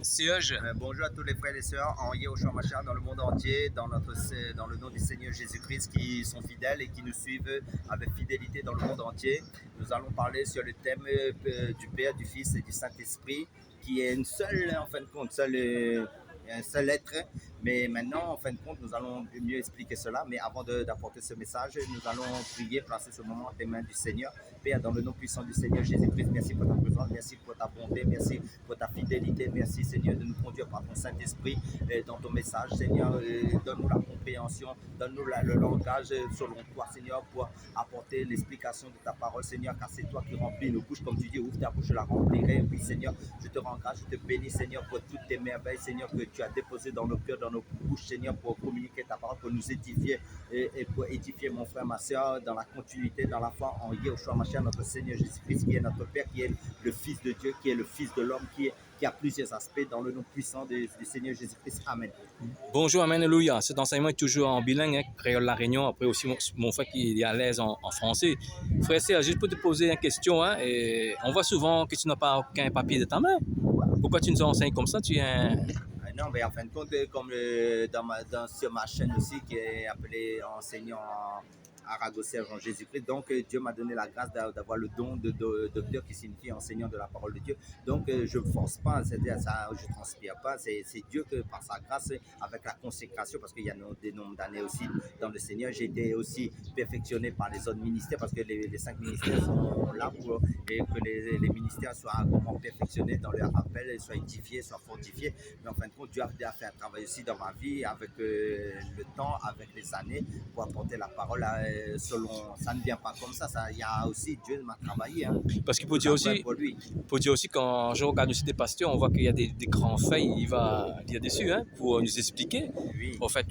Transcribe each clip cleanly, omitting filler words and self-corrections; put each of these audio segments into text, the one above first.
Siège. Bonjour à tous les frères et sœurs en Yahushua Mashiach dans le monde entier, dans le nom du Seigneur Jésus-Christ qui sont fidèles et qui nous suivent avec fidélité dans le monde entier. Nous allons parler sur le thème du Père, du Fils et du Saint-Esprit qui est une seule, en fin de compte, un seul être. Mais maintenant, en fin de compte, nous allons mieux expliquer cela. Mais avant d'apporter ce message, nous allons prier, placer ce moment entre les mains du Seigneur. Père, dans le nom puissant du Seigneur Jésus-Christ, merci pour ta présence, merci pour ta bonté, merci pour ta fidélité, merci Seigneur de nous conduire par ton Saint-Esprit dans ton message. Seigneur, donne-nous la compréhension, donne-nous le langage selon toi, Seigneur, pour apporter l'explication de ta parole, Seigneur, car c'est toi qui remplis nos bouches, comme tu dis, ouvre ta bouche, je la remplirai. Oui, Seigneur, je te rends grâce, je te bénis, Seigneur, pour toutes tes merveilles, Seigneur, que tu as déposées dans nos cœurs, dans nos bouches, Seigneur, pour communiquer ta parole, pour nous édifier et pour édifier mon frère, ma soeur, dans la continuité, dans la foi, en Yahushua Mashiach, notre Seigneur Jésus-Christ, qui est notre Père, qui est le Fils de Dieu, qui est le Fils de l'homme, qui a plusieurs aspects dans le nom puissant du Seigneur Jésus-Christ. Amen. Bonjour, Amen, Alléluia. Cet enseignement est toujours en bilingue, créole La Réunion. Après aussi, mon frère qui est à l'aise en français. Frère, c'est juste pour te poser une question. Et on voit souvent que tu n'as pas aucun papier de ta main. Pourquoi tu nous enseignes comme ça? Tu es un... Non, mais en fin de compte, comme sur ma chaîne aussi, qui est appelée enseignant Aragosel en Jésus-Christ. Donc, Dieu m'a donné la grâce d'avoir le don de docteur qui signifie enseignant de la parole de Dieu. Donc, je ne force pas, c'est-à-dire ça, je ne transpire pas. C'est Dieu que par sa grâce, avec la consécration, parce qu'il y a des nombres d'années aussi dans le Seigneur, j'ai été aussi perfectionné par les autres ministères, parce que les 5 ministères sont là pour et que les ministères soient vraiment perfectionnés dans leur appel, soient édifiés, soient fortifiés. Mais en fin de compte, Dieu a fait un travail aussi dans ma vie, avec le temps, avec les années, pour apporter la parole selon, ça ne vient pas comme ça. Il y a aussi, Dieu m'a travaillé. Parce qu'il faut dire aussi, quand je regarde aussi des pasteurs, on voit qu'il y a des grands faits, il va lire dessus pour nous expliquer. Oui. En fait,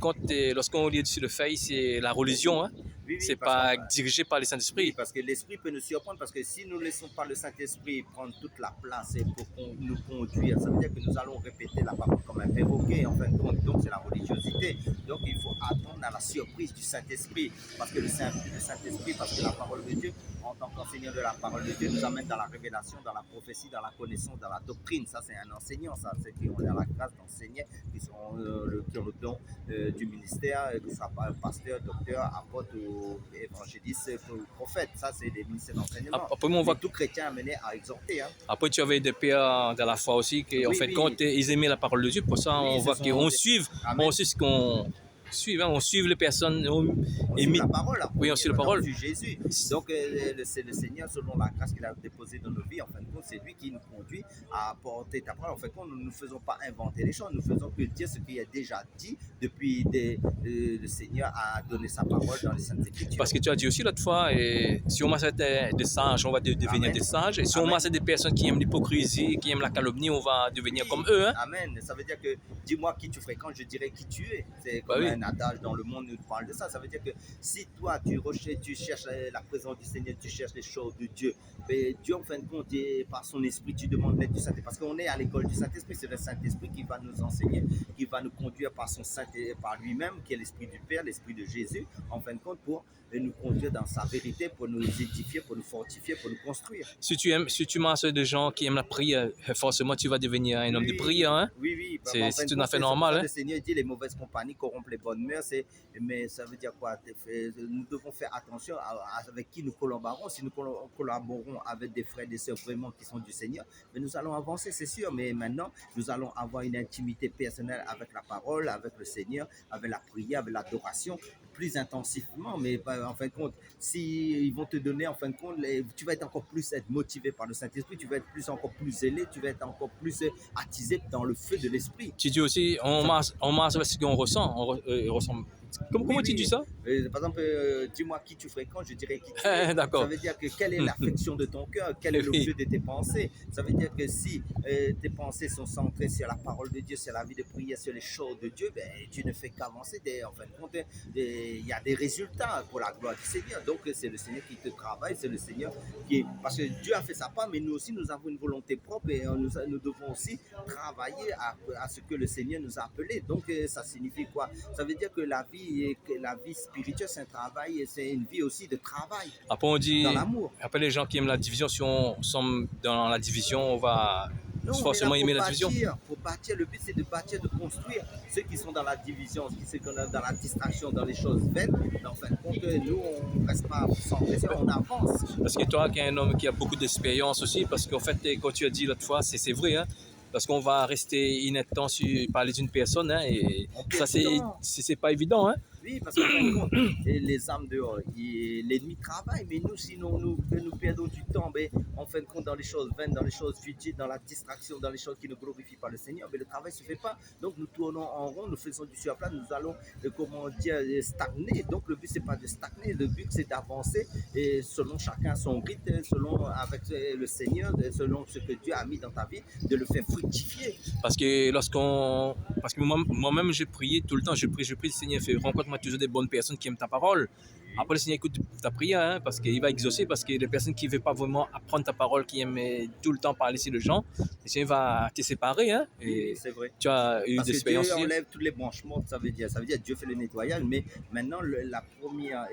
lorsqu'on lit dessus le fait, c'est la religion. Oui, c'est pas dirigé par le Saint-Esprit. Oui, parce que l'Esprit peut nous surprendre, parce que si nous ne laissons pas le Saint-Esprit prendre toute la place et pour nous conduire, ça veut dire que nous allons répéter la parole comme un perroquet, en fin de compte. Donc c'est la religiosité. Donc il faut attendre à la surprise du Saint-Esprit, parce que le Saint-Esprit, parce que la parole de Dieu, en tant qu'enseignant de la parole de Dieu, nous amène dans la révélation, dans la prophétie, dans la connaissance, dans la doctrine. Ça, c'est un enseignant, ça, c'est qui ont la grâce d'enseigner, qui ont le don du ministère, que ce soit pasteur, docteur, apôtre ou évangéliste, prophète. Ça, c'est des ministères d'enseignement. Après, on voit tout chrétien amené à exhorter. Après, tu avais des pères de la foi aussi qui, en fait, quand ils aimaient la parole de Dieu, pour ça, on voit qu'on suit ce qu'on on suit les personnes, on suit la parole. Oui, on suit la parole. Jésus. Donc, c'est le Seigneur, selon la grâce qu'il a déposée dans nos vies, en fin de compte, c'est lui qui nous conduit à porter ta parole. En fin de compte, nous ne faisons pas inventer les choses, nous faisons que dire ce qu'il a déjà dit depuis le Seigneur a donné sa parole dans les Saintes Écritures. Parce que tu as dit aussi l'autre fois, si on masse des sages, on va devenir des sages. Et si on masse des personnes qui aiment l'hypocrisie, qui aiment la calomnie, on va devenir comme eux. Amen. Ça veut dire que dis-moi qui tu fréquentes, je dirais qui tu es. C'est comme un adage dans le monde, nous parle de ça. Ça veut dire que si toi, tu cherches la présence du Seigneur, tu cherches les choses de Dieu, mais Dieu, en fin de compte, par son esprit, tu demandes l'aide du Saint-Esprit. Parce qu'on est à l'école du Saint-Esprit, c'est le Saint-Esprit qui va nous enseigner, qui va nous conduire par par lui-même, qui est l'Esprit du Père, l'Esprit de Jésus, en fin de compte, pour nous conduire dans sa vérité, pour nous édifier, pour nous fortifier, pour nous construire. Si tu masses des gens qui aiment la prière, forcément, tu vas devenir un homme de prière. Oui. C'est tout à fait normal. Le Seigneur dit les mauvaises compagnies corrompent les bonnes mœurs. Mais ça veut dire quoi? Nous devons faire attention avec qui nous collaborons. Si nous collaborons avec des frères et des sœurs vraiment qui sont du Seigneur, mais nous allons avancer, c'est sûr. Mais maintenant, nous allons avoir une intimité personnelle avec la parole, avec le Seigneur, avec la prière, avec l'adoration, plus intensivement. Mais en fin de compte, si ils vont te donner, en fin de compte, tu vas être encore plus motivé par le Saint-Esprit, tu vas être encore plus zélé, tu vas être encore plus attisé dans le feu de l'Esprit. Tu dis aussi, on masse ce qu'on ressent. Comment tu dis ça? Par exemple, dis-moi qui tu fréquentes, je dirais qui tu es. D'accord. Ça veut dire que quelle est l'affection de ton cœur, quel est l'objet de tes pensées. Ça veut dire que si tes pensées sont centrées sur la parole de Dieu, sur la vie de prière, sur les choses de Dieu, tu ne fais qu'avancer. En fin de compte, il y a des résultats pour la gloire du Seigneur. Donc, c'est le Seigneur qui te travaille, c'est le Seigneur qui... Parce que Dieu a fait sa part, mais nous aussi, nous avons une volonté propre et nous devons aussi travailler à ce que le Seigneur nous a appelés. Donc, ça signifie quoi? Ça veut dire que la vie spirituelle, c'est un travail, c'est une vie aussi de travail. Après, on dit, dans l'amour. Après, les gens qui aiment la division, si on sommes dans la division, on va Non, on est là forcément aimer la division. pour bâtir. Le but, c'est de bâtir, de construire. Ceux qui sont dans la division, ceux qui sont dans la distraction, dans les choses vaines, en fin de compte, nous, on ne reste pas sans pression, on avance. Parce que toi, qui es un homme qui a beaucoup d'expérience aussi, parce qu'en fait, quand tu as dit l'autre fois, c'est vrai, hein, parce qu'on va rester inactant sur parler d'une personne, hein, et On perd ça, du temps. c'est pas évident, hein. Oui, parce qu'en fin de compte, les âmes dehors, l'ennemi travaille, mais nous, sinon, nous perdons du temps, mais en fin de compte, dans les choses vaines, dans les choses futiles, dans la distraction, dans les choses qui ne glorifient pas le Seigneur, mais le travail ne se fait pas. Donc, nous tournons en rond, nous faisons du surplat, nous allons, comment dire, stagner. Donc, le but, c'est pas de stagner, le but, c'est d'avancer, et selon chacun son rythme, selon avec le Seigneur, selon ce que Dieu a mis dans ta vie, de le faire fructifier. Parce que parce que moi-même, j'ai prié tout le temps, je prie, le Seigneur fait, rencontre-moi toujours des bonnes personnes qui aiment ta parole. Après, le Seigneur écoute ta prière, hein, parce qu'il va exaucer, parce que les personnes qui ne veulent pas vraiment apprendre ta parole, qui aiment tout le temps parler sur les gens, le Seigneur va te séparer, hein, et C'est vrai. tu as eu Parce des que Dieu expériences. enlève tous les branchements, ça veut dire Dieu fait le nettoyage, mais maintenant la première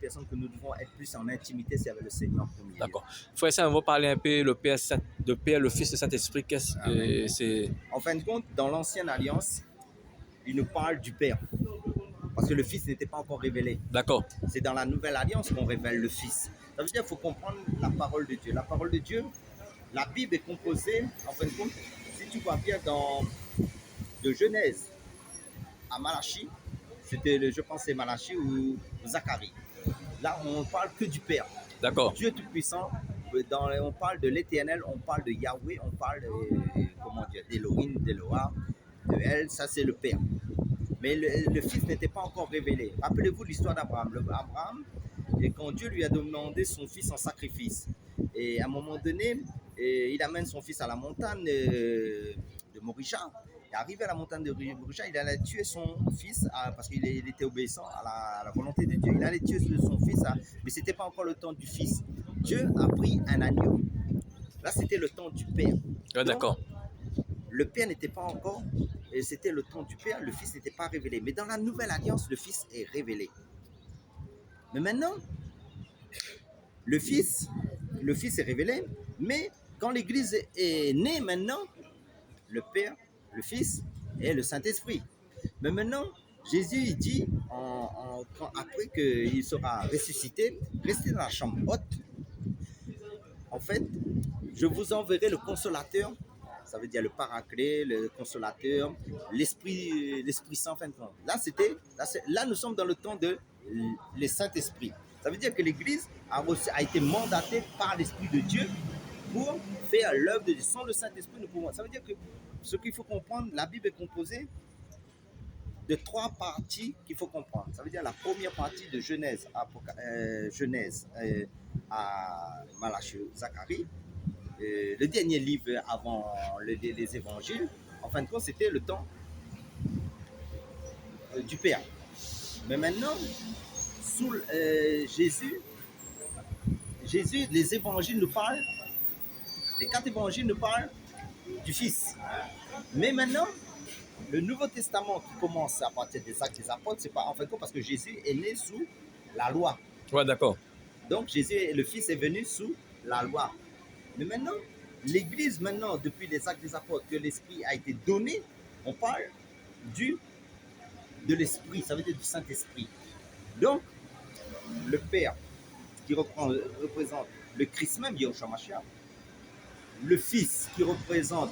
personne que nous devons être plus en intimité, c'est avec le Seigneur en premier. D'accord. Frère, ça, on va parler un peu le Père, le Fils, le Saint-Esprit. C'est... En fin de compte, dans l'ancienne alliance, il nous parle du Père. Parce que le Fils n'était pas encore révélé. D'accord. C'est dans la nouvelle alliance qu'on révèle le Fils. Ça veut dire qu'il faut comprendre la parole de Dieu. La parole de Dieu, la Bible est composée, en fin de compte, si tu vois bien de Genèse à Malachie, je pense c'est Malachie ou Zacharie. Là, on ne parle que du Père. D'accord. Dieu Tout-Puissant, on parle de l'Éternel, on parle de Yahweh, on parle d'Elohim, d'Eloah, de El, ça c'est le Père. Mais le Fils n'était pas encore révélé. Rappelez-vous l'histoire d'Abraham. Abraham, quand Dieu lui a demandé son fils en sacrifice, et à un moment donné, il amène son fils à la montagne de Morisha. Et arrivé à la montagne de Morisha, il allait tuer son fils parce qu'il était obéissant à la volonté de Dieu. Il allait tuer son fils, mais ce n'était pas encore le temps du fils. Dieu a pris un agneau. Là, c'était le temps du Père. Ouais, d'accord. Le Père n'était pas encore, et c'était le temps du Père, le Fils n'était pas révélé. Mais dans la nouvelle alliance, le Fils est révélé. Mais maintenant, le Fils est révélé, mais quand l'Église est née maintenant, le Père, le Fils et le Saint-Esprit. Mais maintenant, Jésus il dit, après qu'il sera ressuscité, restez dans la chambre haute. En fait, je vous enverrai le consolateur. Ça veut dire le paraclet, le consolateur, l'Esprit Saint. Là, nous sommes dans le temps de le Saint-Esprit. Ça veut dire que l'Église a été mandatée par l'Esprit de Dieu pour faire l'œuvre de Dieu. Sans le Saint-Esprit, nous pouvons. Ça veut dire que ce qu'il faut comprendre, la Bible est composée de 3 parties qu'il faut comprendre. Ça veut dire la première partie de Genèse à Malachie, Zacharie. Le dernier livre avant les évangiles, en fin de compte, c'était le temps du Père. Mais maintenant, sous Jésus, les évangiles nous parlent, les 4 évangiles nous parlent du Fils. Mais maintenant, le Nouveau Testament qui commence à partir des Actes des Apôtres, c'est pas en fin de compte parce que Jésus est né sous la loi. Ouais, d'accord. Donc Jésus, le Fils est venu sous la loi. Mais maintenant, l'Église, depuis les Actes des Apôtres, que l'Esprit a été donné, on parle de l'Esprit, ça veut dire du Saint-Esprit. Donc, le Père, qui représente le Christ même, Yahushua Mashiach, le Fils, qui représente,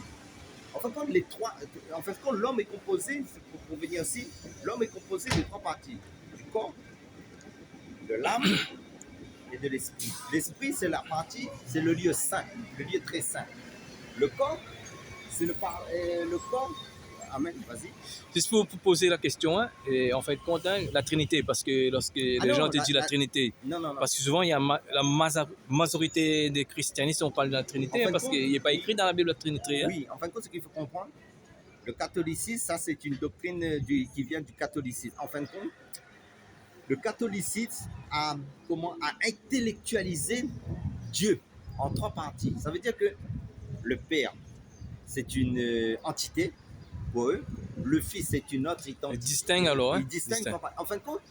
en fin de compte, les 3, en fin de compte, l'homme est composé, pour venir aussi, l'homme est composé de 3 parties, du corps, de l'âme, et de l'esprit. L'esprit, c'est la partie, c'est le lieu saint, le lieu très saint. Le corps, c'est le corps. Amen, vas-y. Juste pour poser la question, hein, et en fait, compte, hein, la Trinité, parce que lorsque les gens te disent la Trinité, non. Parce que souvent, il y a la majorité des christianistes, on parle de la Trinité, hein, parce qu'il n'est pas écrit dans la Bible la Trinité. Hein. Oui, en fin de compte, ce qu'il faut comprendre, le catholicisme, ça c'est une doctrine qui vient du catholicisme. En fin de compte, le catholicisme a intellectualisé Dieu en 3 parties. Ça veut dire que le Père, c'est une entité pour eux. Le Fils, c'est une autre entité. Il distingue alors. Hein? Il distingue. En fin de compte,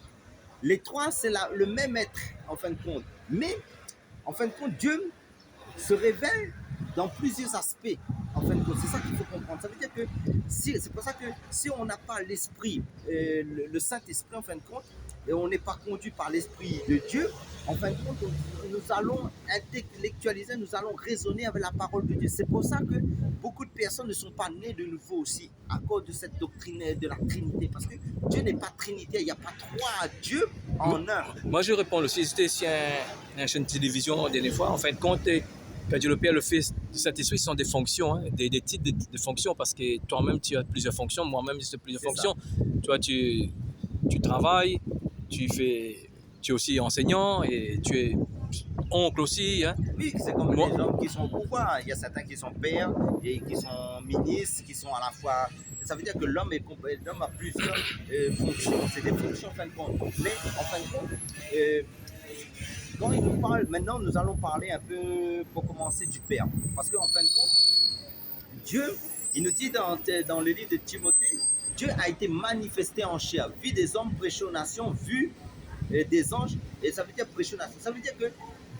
les 3, c'est le même être, en fin de compte. Mais, en fin de compte, Dieu se révèle dans plusieurs aspects. En fin de compte, c'est ça qu'il faut comprendre. Ça veut dire que c'est pour ça que si on n'a pas l'esprit, le Saint-Esprit, en fin de compte, et on n'est pas conduit par l'Esprit de Dieu, en fin de compte, nous allons intellectualiser, nous allons raisonner avec la parole de Dieu. C'est pour ça que beaucoup de personnes ne sont pas nées de nouveau aussi, à cause de cette doctrine de la Trinité. Parce que Dieu n'est pas Trinité, il n'y a pas trois dieux en un. Moi, je réponds aussi. J'étais sur une chaîne de télévision la dernière fois. En fin de compte, quand Dieu le Père, le Fils, le Saint-Esprit, ce sont des fonctions, hein, des titres de fonctions, parce que toi-même, tu as plusieurs fonctions. Moi-même, j'ai plusieurs fonctions. Toi, tu travailles, tu es aussi enseignant et tu es oncle aussi. Hein. Oui, c'est comme les hommes qui sont au pouvoir. Il y a certains qui sont pères et qui sont ministres, qui sont à la fois. Ça veut dire que l'homme a plusieurs fonctions. C'est des fonctions en fin de compte. Mais en fin de compte, quand il nous parle, maintenant nous allons parler un peu pour commencer du Père. Parce qu'en fin de compte, Dieu, il nous dit dans le livre de Timothée, Dieu a été manifesté en chair, vu des hommes prêcher aux nations, vu des anges, et ça veut dire prêcher aux nations. Ça veut dire que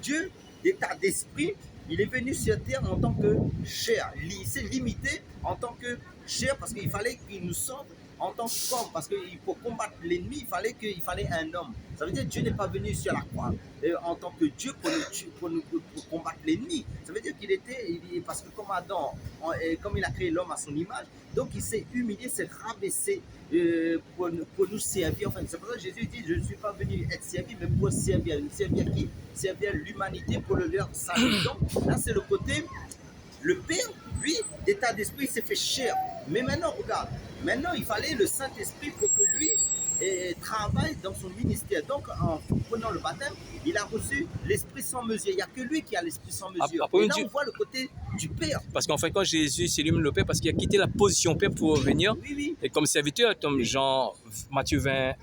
Dieu, d'état d'esprit, il est venu sur terre en tant que chair. Il s'est limité en tant que chair parce qu'il fallait qu'il nous sauve en tant qu'homme. Parce que pour combattre l'ennemi, il fallait un homme. Ça veut dire que Dieu n'est pas venu sur la croix en tant que Dieu pour combattre l'ennemi. Ça veut dire qu'il était, parce que comme Adam, comme il a créé l'homme à son image, donc il s'est humilié, s'est rabaissé pour nous servir. Enfin, c'est pour ça que Jésus dit, je ne suis pas venu être servi, mais pour servir. Servir qui? Servir l'humanité pour le leur salut. Donc là, c'est le côté, le Père, lui, d'état d'esprit, il s'est fait chair. Mais maintenant, regarde, maintenant, il fallait le Saint-Esprit pour que lui travaille dans son ministère. Donc, en prenant le baptême, il a reçu l'Esprit sans mesure. Il n'y a que lui qui a l'Esprit sans mesure. Après, et là, on voit le côté du Père. Parce qu'en fait, quand Jésus, c'est lui-même le Père, parce qu'il a quitté la position Père pour venir. Oui, oui. Et comme serviteur, comme Jean, Matthieu 20,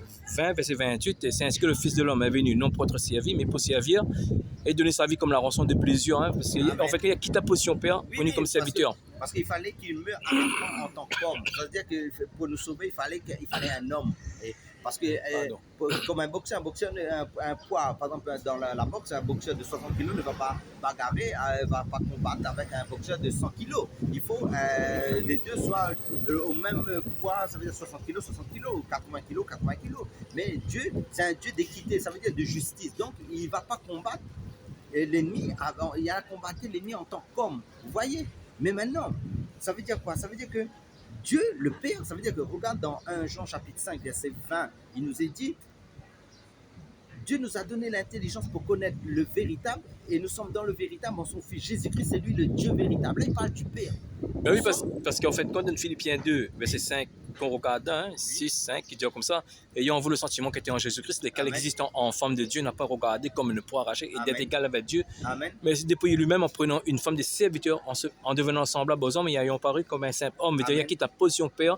verset 28, c'est ainsi que le Fils de l'homme est venu, non pour être servi, mais pour servir et donner sa vie comme la rançon de plusieurs. Hein, parce qu'en fait, il a quitté la position Père, venu comme serviteur. Parce qu'il fallait qu'il meure avec nous en tant qu'homme. C'est-à-dire que pour nous sauver, il fallait un homme. Parce que, comme un boxeur, un poids, par exemple, dans la boxe, un boxeur de 60 kg ne va pas bagarrer, ne va pas combattre avec un boxeur de 100 kg. Il faut que les deux soient au même poids, ça veut dire 60 kg, 60 kg, 80 kg, 80 kg. Mais Dieu, c'est un Dieu d'équité, ça veut dire de justice. Donc, il ne va pas combattre l'ennemi, il a combattu l'ennemi en tant qu'homme. Vous voyez? Mais maintenant, ça veut dire quoi? Ça veut dire que Dieu, le Père, ça veut dire que, regarde dans 1 Jean chapitre 5, verset 20, il nous est dit, Dieu nous a donné l'intelligence pour connaître le véritable, et nous sommes dans le véritable en son Fils. Jésus-Christ, c'est lui le Dieu véritable. Là, il parle du Père. Ben oui, parce qu'en fait, quand dans Philippiens 2, verset 5, qu'on regarde, 6, 5, qui dit comme ça, ayant vous le sentiment qu'était en Jésus-Christ, lequel existant en forme de Dieu n'a pas regardé comme une proie arrachée et d'être égal avec Dieu, Amen. mais s'est dépouillé lui-même en prenant une forme de serviteur, en devenant semblable aux hommes et ayant paru comme un simple homme. Mais il a quitté la position Père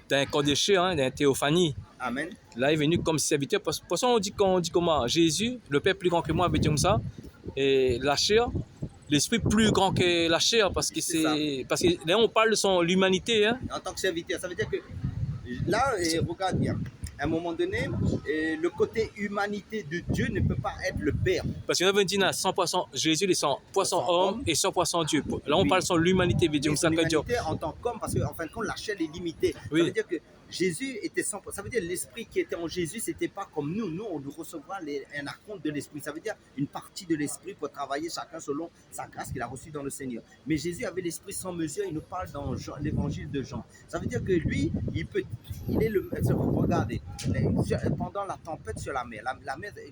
d'un corps de chair, d'un théophanie. Amen. Là, il est venu comme serviteur. Pour ça, on dit comment Jésus, le Père plus grand que moi, avait dit comme ça, et la chair, l'esprit plus grand que la chair, parce que là, on parle de l'humanité. Hein. En tant que serviteur, ça veut dire que là, regarde bien, à un moment donné, le côté humanité de Dieu ne peut pas être le Père. Parce qu'on avait dit 100%, Jésus est 100% homme et 100% Dieu. Là, on parle de l'humanité. L'humanité en tant qu'homme, parce qu'en fin de compte, la chair est limitée. Ça veut dire que Jésus était 100%. Ça veut dire que l'esprit qui était en Jésus, c'était pas comme nous. Nous, on recevra un acompte de l'esprit. Ça veut dire une partie de l'esprit pour travailler chacun selon sa grâce qu'il a reçue dans le Seigneur. Mais Jésus avait l'esprit sans mesure. Il nous parle dans l'évangile de Jean. Ça veut dire que lui, il est le. Regardez, pendant la tempête sur la mer,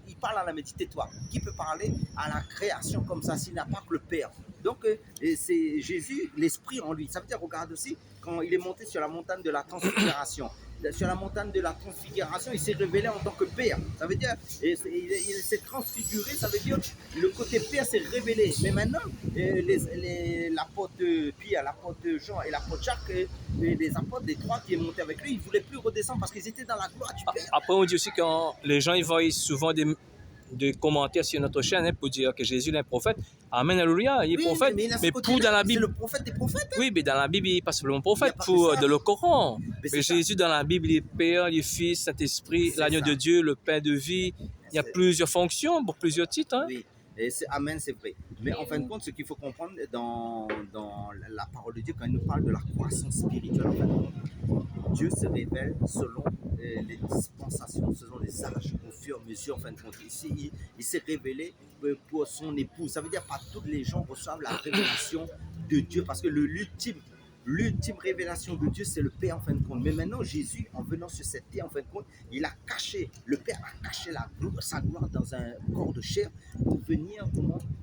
il parle à la mer, dit tais-toi. Qui peut parler à la création comme ça s'il n'a pas que le Père? Donc, c'est Jésus, l'esprit en lui. Ça veut dire, regarde aussi, quand il est monté sur la montagne de la transfiguration. Sur la montagne de la transfiguration, il s'est révélé en tant que Père. Ça veut dire, il s'est transfiguré, ça veut dire, le côté Père s'est révélé. Mais maintenant, l'apôtre Pierre, l'apôtre Jean et l'apôtre Jacques, les apôtres, les trois qui est monté avec lui, ils ne voulaient plus redescendre parce qu'ils étaient dans la gloire du Père. Après, on dit aussi quand les gens ils voient souvent des commentaires sur notre chaîne pour dire que Jésus est un prophète. Amen, alléluia, il est prophète. Mais pour dans la Bible. C'est le prophète des prophètes. Hein? Oui, mais dans la Bible, il n'est pas simplement prophète pour le Coran. Mais Jésus, dans la Bible, il est Père, il est Fils, Saint-Esprit, l'agneau de Dieu, le pain de vie. Il y a plusieurs fonctions, pour plusieurs titres. Hein? Oui. Amen, c'est vrai. Mais en fin de compte, ce qu'il faut comprendre dans la parole de Dieu, quand il nous parle de la croissance spirituelle, en fin de compte, Dieu se révèle selon les dispensations, selon les âges, au fur et à mesure, en fin de compte. Ici, il s'est révélé pour son épouse. Ça veut dire que pas tous les gens reçoivent la révélation de Dieu, parce que l'ultime révélation de Dieu, c'est le Père en fin de compte. Mais maintenant, Jésus, en venant sur cette terre, en fin de compte, le Père a caché sa gloire dans un corps de chair pour venir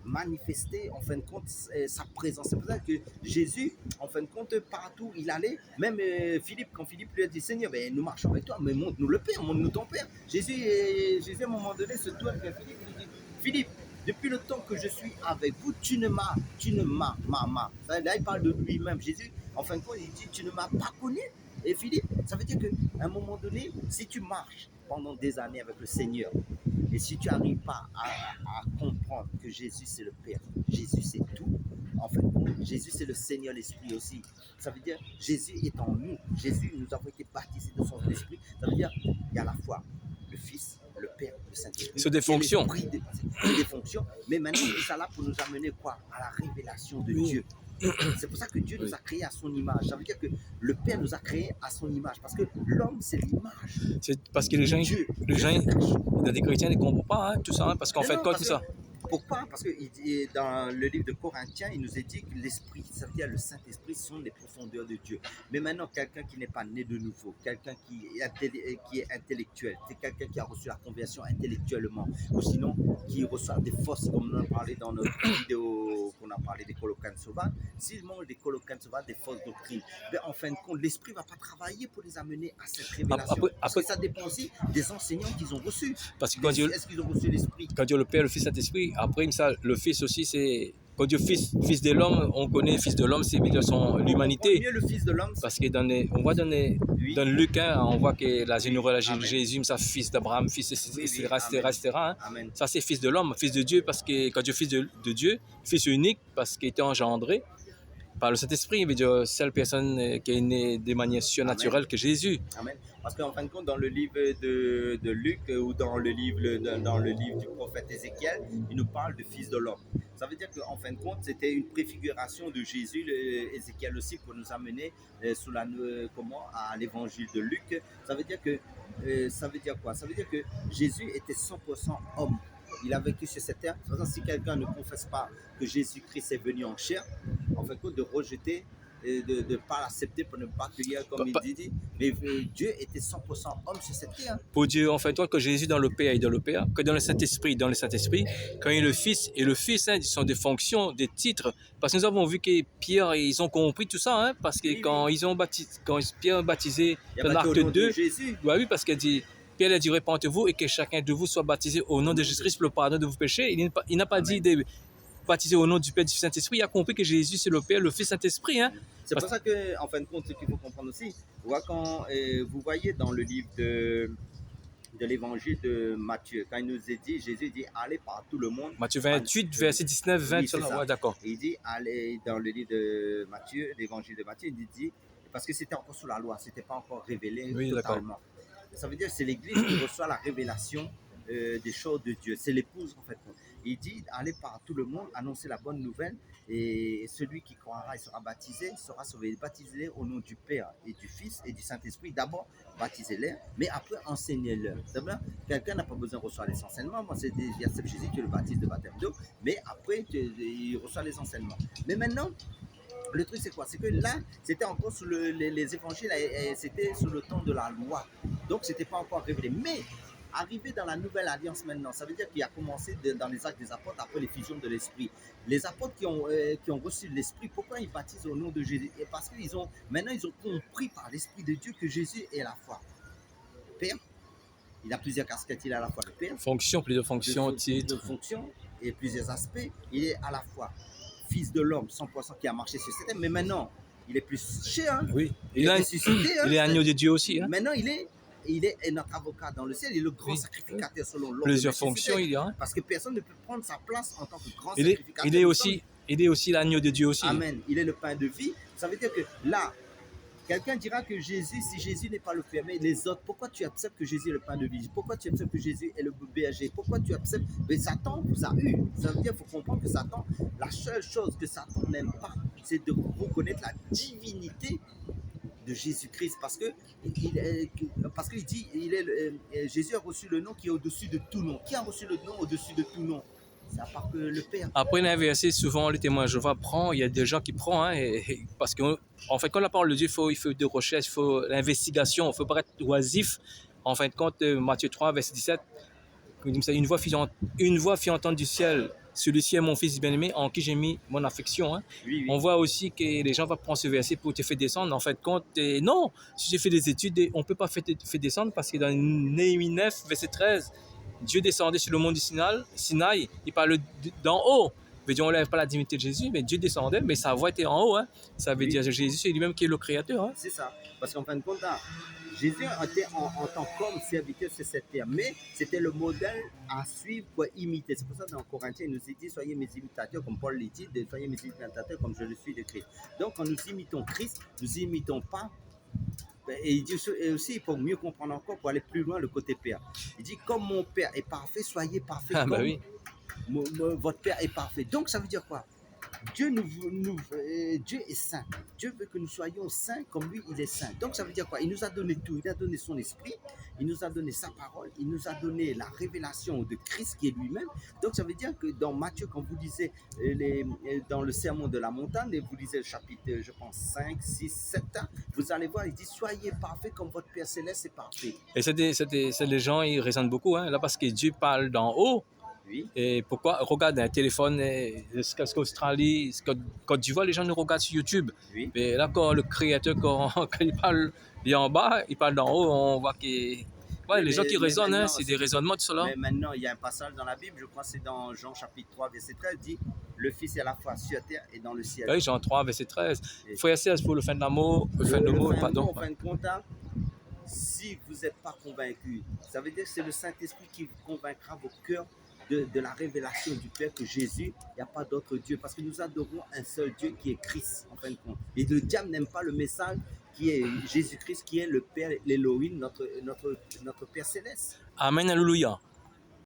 manifester en fin de compte sa présence. C'est pour ça que Jésus, en fin de compte, partout il allait, même Philippe, quand Philippe lui a dit Seigneur, ben, nous marchons avec toi, mais montre-nous le Père, montre-nous ton Père. Jésus, à un moment donné, se tourne vers Philippe et lui dit Philippe, depuis le temps que je suis avec vous, tu ne m'as. Là, il parle de lui-même. Jésus, en fin de compte, il dit tu ne m'as pas connu. Et Philippe, ça veut dire qu'à un moment donné, si tu marches pendant des années avec le Seigneur, et si tu n'arrives pas à comprendre que Jésus c'est le Père, Jésus c'est tout, en fait, Jésus c'est le Seigneur l'Esprit aussi. Ça veut dire Jésus est en nous. Jésus, nous avons été baptisés de son Esprit. Ça veut dire il y a la foi, le Fils, le Père, le Saint-Esprit. C'est des fonctions. C'est des fonctions. Mais maintenant, il est là pour nous amener quoi? À la révélation de Dieu. C'est pour ça que Dieu nous a créés à son image. Ça veut dire que le Père nous a créés à son image. Parce que l'homme, c'est l'image. C'est parce que les gens, dans des chrétiens, ils ne comprennent pas tout ça. Parce qu'en fait, quand c'est ça. Pourquoi? Parce que dans le livre de Corinthiens, il nous est dit que l'Esprit, ça veut dire le Saint-Esprit, sont les profondeurs de Dieu. Mais maintenant, quelqu'un qui n'est pas né de nouveau, quelqu'un qui est intellectuel, c'est quelqu'un qui a reçu la conversion intellectuellement, ou sinon qui reçoit des fausses, comme on a parlé dans notre vidéo, qu'on a parlé des Colocanes sauvages, s'ils mangent des Colocanes sauvages, des fausses doctrines, ben, en fin de compte, l'Esprit ne va pas travailler pour les amener à cette révélation. Parce que ça dépend aussi des enseignants qu'ils ont reçus. Parce que est-ce qu'ils ont reçu l'Esprit? Quand Dieu le Père, le Fils, Saint-Esprit, après ça, le Fils aussi, c'est quand Dieu fils de l'homme, on connaît fils de l'homme, c'est l'humanité. Mieux le Fils de l'homme. Parce que on voit dans Luc, on voit que la généalogie de Jésus, ça fils d'Abraham, fils, etc. Ça c'est fils de l'homme, fils de Dieu, parce que quand Dieu fils de Dieu, fils unique, parce qu'il était engendré par le Saint-Esprit, il veut dire seule personne qui est née de manière surnaturelle que Jésus. Amen. Parce qu'en fin de compte, dans le livre de Luc ou dans le livre du prophète Ézéchiel, il nous parle de fils de l'homme. Ça veut dire qu'en fin de compte, c'était une préfiguration de Jésus, Ézéchiel aussi, pour nous amener à l'évangile de Luc. Ça veut dire quoi? Ça veut dire que Jésus était 100% homme. Il a vécu sur cette terre. Si quelqu'un ne confesse pas que Jésus-Christ est venu en chair, en fin de compte, de rejeter, de ne pas l'accepter, pour ne pas accueillir comme il dit. Mais Dieu était 100% homme sur cette terre. Pour Dieu, en fait, que Jésus dans le Père et dans le Père, que dans le Saint-Esprit, quand il est le Fils, et le Fils, ils sont des fonctions, des titres. Parce que nous avons vu que Pierre, ils ont compris tout ça, parce que quand Pierre a baptisé dans l'acte 2, oui, parce qu'il dit, Pierre a dit, répentez-vous et que chacun de vous soit baptisé au nom de Jésus-Christ pour le pardon de vos péchés. Il n'a pas dit de baptisé au nom du Père et du Saint-Esprit. Il a compris que Jésus, c'est le Père, le Fils, Saint-Esprit. C'est pour ça qu'en fin de compte, ce qu'il faut comprendre aussi, vous voyez dans le livre de l'évangile de Matthieu, quand il nous est dit, Jésus dit, allez par tout le monde. Matthieu 28, verset 19, 20, oui, ouais, d'accord. Il dit, allez dans le livre de Matthieu, l'évangile de Matthieu, il dit, parce que c'était encore sous la loi, c'était pas encore révélé totalement. Ça veut dire que c'est l'Église qui reçoit la révélation des choses de Dieu. C'est l'épouse, en fait. Il dit, allez par tout le monde, annoncer la bonne nouvelle, et celui qui croira et sera baptisé sera sauvé. Baptisez-les au nom du Père et du Fils et du Saint-Esprit. D'abord, baptisez-les, mais après, enseignez-leur. Quelqu'un n'a pas besoin de recevoir les enseignements. Moi, c'est Jésus qui le baptise de baptême d'eau, mais après, il reçoit les enseignements. Mais maintenant, le truc, c'est quoi? C'est que là, c'était encore sous les évangiles, c'était sous le temps de la loi. Donc, ce n'était pas encore révélé. Mais, arrivé dans la nouvelle alliance maintenant, ça veut dire qu'il a commencé dans les actes des apôtres après l'effusion de l'Esprit. Les apôtres qui ont reçu l'Esprit, pourquoi ils baptisent au nom de Jésus? Et parce qu'ils maintenant, ils ont compris par l'Esprit de Dieu que Jésus est à la fois Père. Il a plusieurs casquettes, il est à la fois le Père. Plusieurs fonctions, titres. De fonctions et plusieurs aspects. Il est à la fois Fils de l'homme, 100% qui a marché sur cette terre, mais maintenant, il est plus cher. Oui, il est agneau de Dieu aussi. Maintenant, il est notre avocat dans le ciel, il est le grand sacrificateur selon l'ordre. Plusieurs fonctions, il y a. Parce que personne ne peut prendre sa place en tant que grand sacrificateur. Il est aussi l'agneau de Dieu aussi. Amen. Il est le pain de vie. Ça veut dire que là, Quelqu'un dira que Jésus, si Jésus n'est pas le Père, mais les autres, pourquoi tu acceptes que Jésus est le pain de vie? Pourquoi tu acceptes que Jésus est le berger? Pourquoi tu acceptes? Mais Satan vous a eu. Ça veut dire qu'il faut comprendre que Satan, la seule chose que Satan n'aime pas, c'est de reconnaître la divinité de Jésus-Christ, parce que parce qu'il dit Jésus a reçu le nom qui est au-dessus de tout nom. Qui a reçu le nom au-dessus de tout nom? C'est à part que le Père. Après, il y a un verset, souvent, le témoin de Jéhovah prend, il y a des gens qui prennent, hein, parce qu'en fait, quand la parole de Dieu, il faut des recherches, il faut l'investigation, il ne faut pas être oisif. En fin de compte, Matthieu 3, verset 17, une voix fit entendre du ciel, celui-ci est mon fils bien-aimé en qui j'ai mis mon affection. Hein. Oui, oui. On voit aussi que les gens vont prendre ce verset pour te faire descendre. En fin de compte, non, si j'ai fait des études, on ne peut pas faire descendre, parce que dans Néhémie 9, verset 13, Dieu descendait sur le mont du Sinaï, il parle d'en haut. Veut dire, on ne lève pas la divinité de Jésus, mais Dieu descendait, mais sa voix était en haut. Hein. Ça veut dire que Jésus, c'est lui-même qui est le créateur. Hein. C'est ça. Parce qu'en fin de compte, Jésus était en tant qu'homme serviteur sur cette terre, mais c'était le modèle à suivre pour imiter. C'est pour ça que dans Corinthiens, il nous dit, soyez mes imitateurs, comme Paul le dit, soyez mes imitateurs comme je le suis de Christ. Donc, quand nous imitons Christ, nous n'imitons pas. Et il dit aussi, pour mieux comprendre encore, pour aller plus loin, le côté Père. Il dit, comme mon Père est parfait, soyez parfait comme oui. votre Père est parfait. Donc, ça veut dire quoi? Dieu est saint. Dieu veut que nous soyons saints comme lui, il est saint. Donc, ça veut dire quoi? Il nous a donné tout. Il a donné son esprit, il nous a donné sa parole, il nous a donné la révélation de Christ qui est lui-même. Donc, ça veut dire que dans Matthieu, quand vous lisez dans le sermon de la montagne, et vous lisez le chapitre, je pense, 5, 6, 7, vous allez voir, il dit, soyez parfaits comme votre Père Céleste est parfait. Et c'est les gens, ils raisonnent beaucoup, hein, là, parce que Dieu parle d'en haut. Oui. Et pourquoi? Regarde un téléphone, Australie, Côte d'Ivoire, les gens nous regardent sur YouTube. Oui. Mais là, quand le créateur, quand il parle en bas, il parle d'en haut, on voit que ouais, les gens qui raisonnent, hein, c'est des raisonnements de cela. Mais maintenant, il y a un passage dans la Bible, je crois que c'est dans Jean chapitre 3, verset 13, dit le Fils est à la fois sur terre et dans le ciel. Oui, Jean 3, verset 13. Frère et sœurs, pour le fin de l'amour, pardon. En fin de compte, si vous n'êtes pas convaincu, ça veut dire que c'est le Saint-Esprit qui vous convaincra vos cœurs de la révélation du Père, que Jésus, il n'y a pas d'autre Dieu, parce que nous adorons un seul Dieu qui est Christ, en fin de compte. Et le diable n'aime pas le message qui est Jésus-Christ, qui est le Père, l'Élohim, notre Père Céleste. Amen, alléluia.